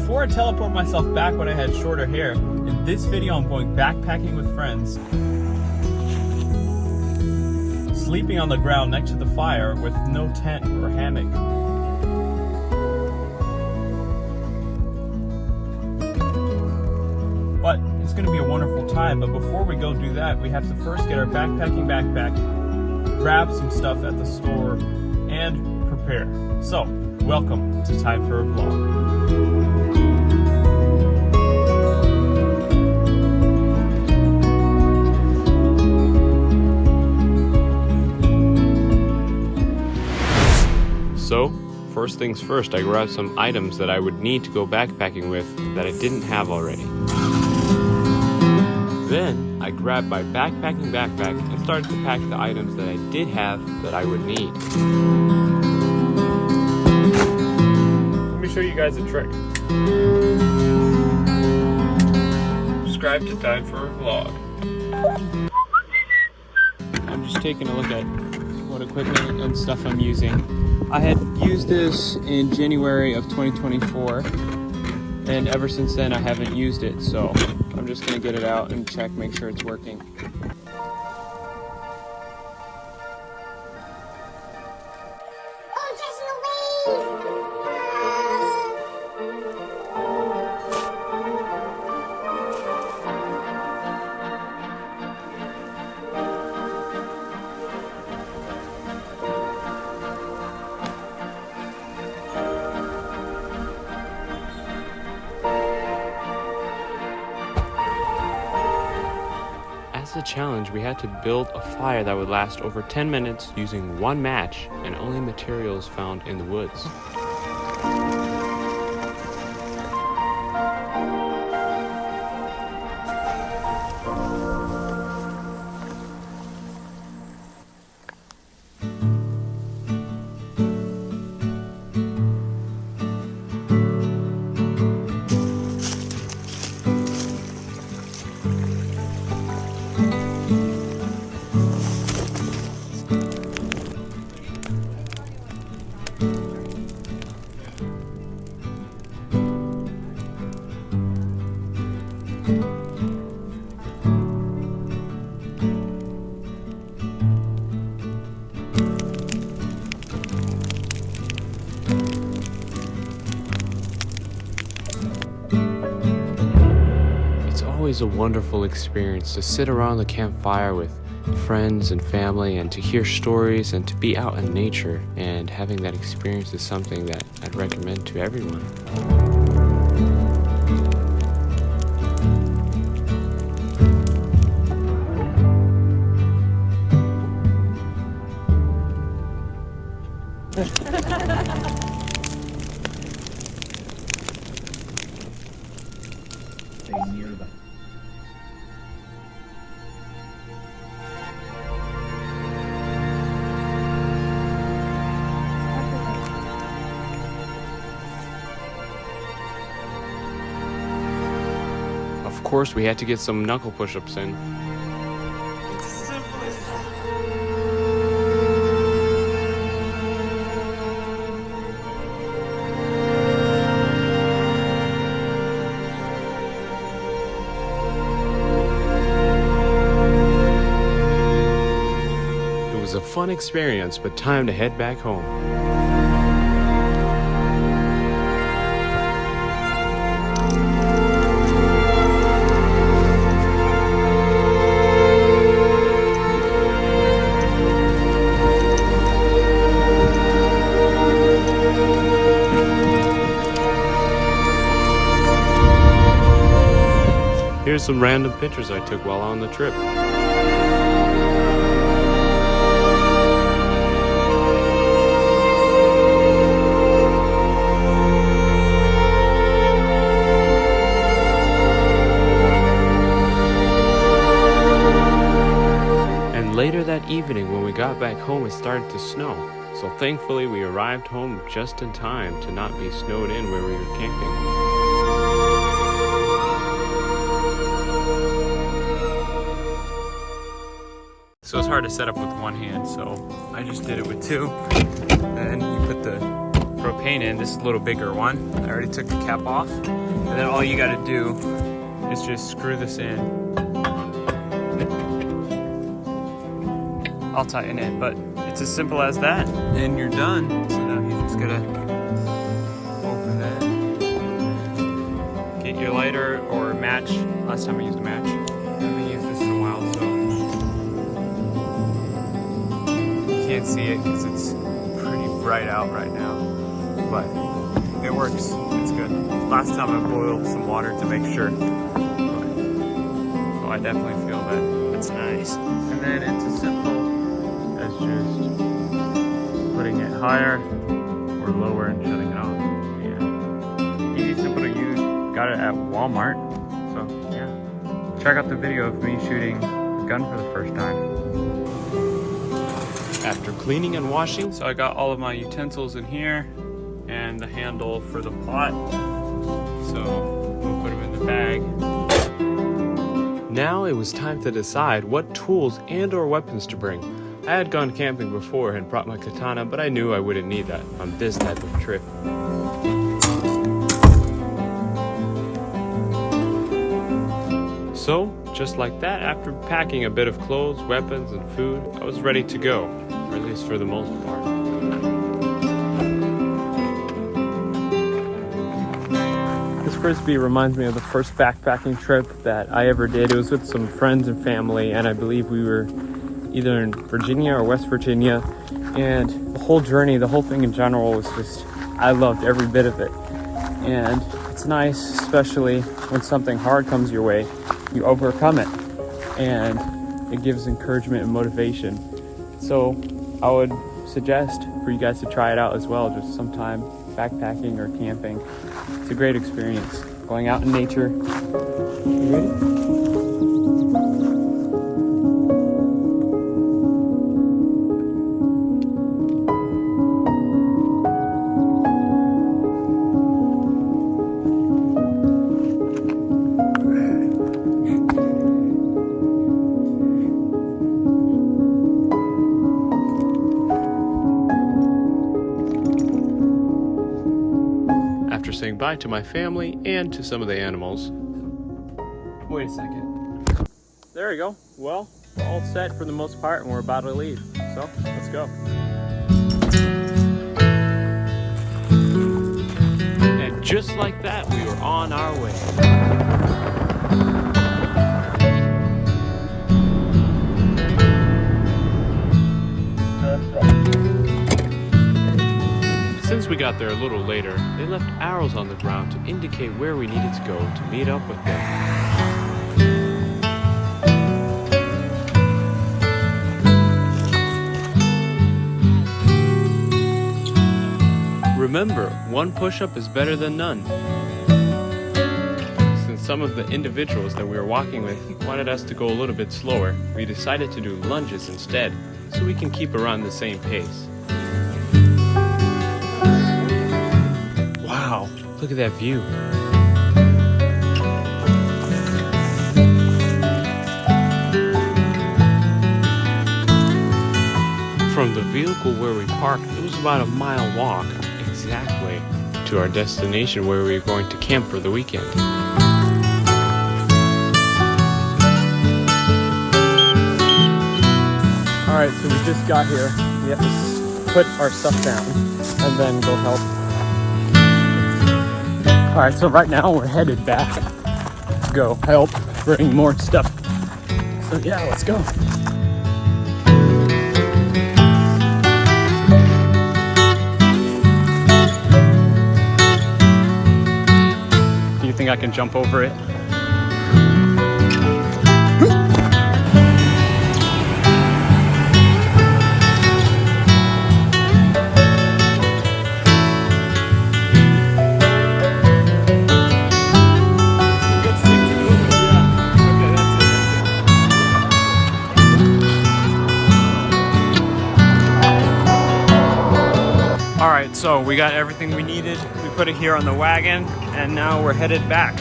before I teleport myself back when I had shorter hair, in this video I'm going backpacking with friends. Sleeping on the ground next to the fire with no tent or hammock. But it's going to be a wonderful time, but before we go do that, we have to first get our backpacking backpack, grab some stuff at the store, and prepare. So, welcome to Time for a Vlog. So, first things first, I grabbed some items that I would need to go backpacking with that I didn't have already. Then, I grabbed my backpacking backpack and started to pack the items that I did have that I would need. Let me show you guys a trick. Subscribe to Time for a Vlog. I'm just taking a look at what equipment and stuff I'm using. I had used this in January of 2024, and ever since then I haven't used it, so I'm just gonna get it out and check, make sure it's working. As a challenge, we had to build a fire that would last over 10 minutes using one match and only materials found in the woods. It's always a wonderful experience to sit around the campfire with friends and family and to hear stories and to be out in nature, and having that experience is something that I'd recommend to everyone. Stay near the Of course, we had to get some knuckle push-ups in. It was a fun experience, but time to head back home. Here's some random pictures I took while on the trip. And later that evening when we got back home, it started to snow. So thankfully we arrived home just in time to not be snowed in where we were camping. So it's hard to set up with one hand, so I just did it with two. Then you put the propane in. This is a little bigger one. I already took the cap off. And then all you gotta do is just screw this in. I'll tighten it, but it's as simple as that. And you're done. So now you just gotta open that. Get your lighter or match. Last time I used a match. I haven't used this in a while, so you can't see it because it's pretty bright out right now. But it works. It's good. Last time I boiled some water to make sure. So I definitely feel that it's nice. And then it's as simple as just putting it higher or lower and shutting it off. Yeah. Easy, simple to use. Got it at Walmart. So yeah. Check out the video of me shooting a gun for the first time. After cleaning and washing, so I got all of my utensils in here and the handle for the pot. So we'll put them in the bag. Now it was time to decide what tools and or weapons to bring. I had gone camping before and brought my katana, but I knew I wouldn't need that on this type of trip. So, just like that, after packing a bit of clothes, weapons, and food, I was ready to go, or at least for the most part. This frisbee reminds me of the first backpacking trip that I ever did. It was with some friends and family, and I believe we were either in Virginia or West Virginia. And the whole journey, the whole thing in general was just, I loved every bit of it. And it's nice, especially when something hard comes your way, you overcome it. And it gives encouragement and motivation. So I would suggest for you guys to try it out as well, just sometime backpacking or camping. It's a great experience, going out in nature. You ready? After saying bye to my family and to some of the animals. Wait a second. There we go. Well, we're all set for the most part and we're about to leave. So, let's go. And just like that, we were on our way. Since we got there a little later, they left arrows on the ground to indicate where we needed to go to meet up with them. Remember, one push-up is better than none. Since some of the individuals that we were walking with wanted us to go a little bit slower, we decided to do lunges instead, so we can keep around the same pace. Wow, look at that view. From the vehicle where we parked, it was about a mile walk, exactly, to our destination where we were going to camp for the weekend. Alright, so we just got here. We have to put our stuff down and then go help. Alright, so right now we're headed back to go help bring more stuff. So yeah, let's go. Do you think I can jump over it? Alright, so we got everything we needed. We put it here on the wagon, and now we're headed back.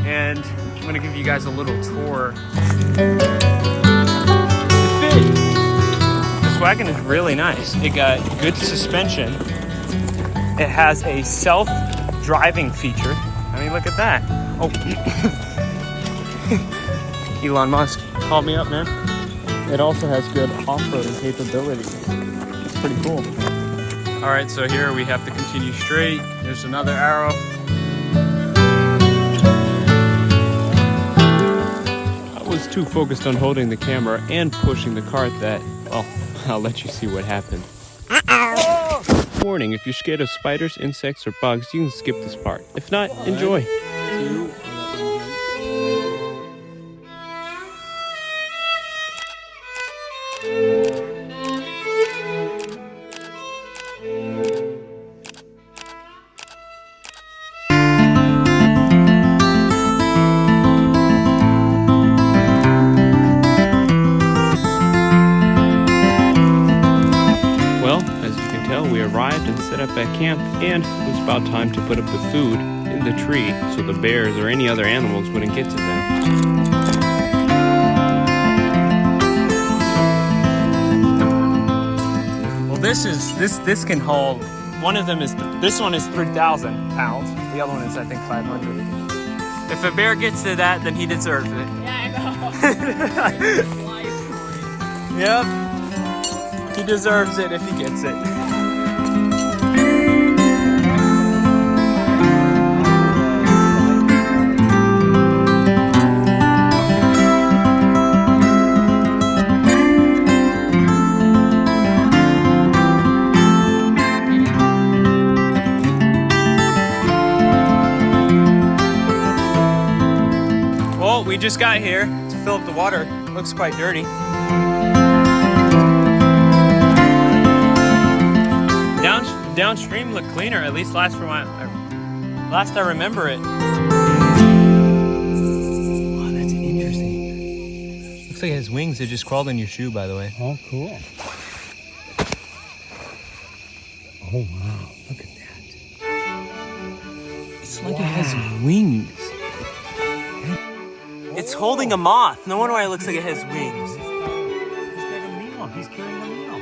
And I'm gonna give you guys a little tour. This wagon is really nice. It got good suspension. It has a self-driving feature. I mean, look at that. Oh, Elon Musk called me up, man. It also has good off-roading capabilities. It's pretty cool. All right, so here we have to continue straight. There's another arrow. I was too focused on holding the camera and pushing the cart that, well, I'll let you see what happened. Warning, if you're scared of spiders, insects, or bugs, you can skip this part. If not, enjoy. We arrived and set up at camp, and it was about time to put up the food in the tree so the bears or any other animals wouldn't get to them. Well, this can haul. One of them is this one is 3,000 pounds. The other one is, I think, 500. If a bear gets to that, then he deserves it. Yeah, I know. Yep. He deserves it if he gets it. Well, we just got here to fill up the water. Looks quite dirty. Downstream looked cleaner, at least last I remember it. Wow, that's interesting. Looks like it has wings that just crawled in your shoe, by the way. Oh, cool. Oh, wow. Look at that. It's like it has wings. It's holding a moth. No wonder why it looks like it has wings. He's got a meal. He's carrying a meal.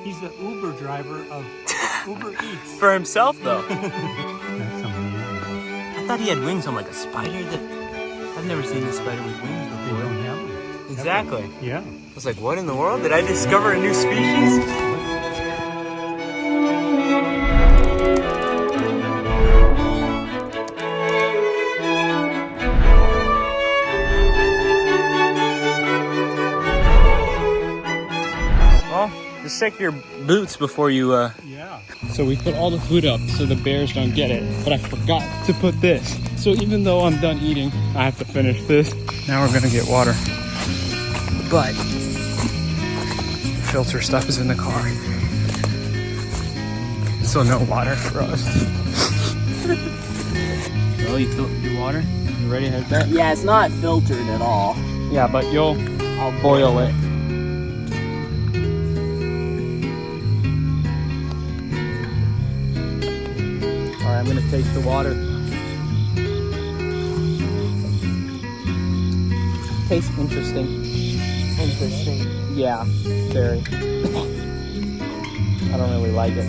He's the Uber driver of Uber Eats. For himself, though. That's amazing. I thought he had wings on like a spider. I've never seen a spider with wings They before. don't have them. Exactly. Yeah. I was like, what in the world? Did I discover a new species? Just check your boots before you, Yeah. So we put all the food up so the bears don't get it, but I forgot to put this. So even though I'm done eating, I have to finish this. Now we're gonna get water. But filter stuff is in the car. So no water for us. Well, you filtered your water? You ready to head back? Yeah, it's not filtered at all. Yeah, but I'll boil it. Alright, I'm gonna taste the water. Tastes interesting. Interesting. Yeah, very. I don't really like it.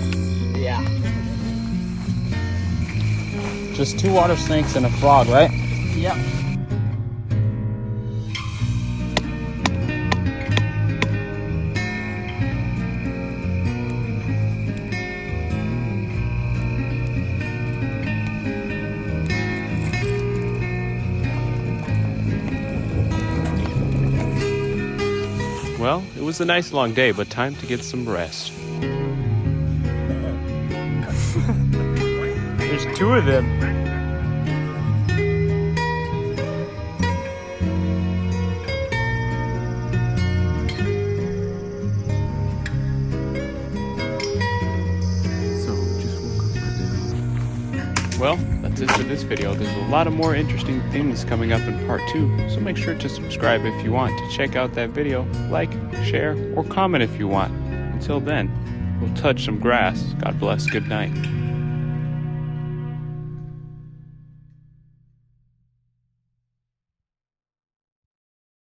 Yeah. Just 2 water snakes and a frog, right? Yep. Well, it was a nice long day, but time to get some rest. There's 2 of them. Well, that's it for this video. There's a lot of more interesting things coming up in part 2, so make sure to subscribe if you want to check out that video, like, share, or comment if you want. Until then, we'll touch some grass. God bless. Good night.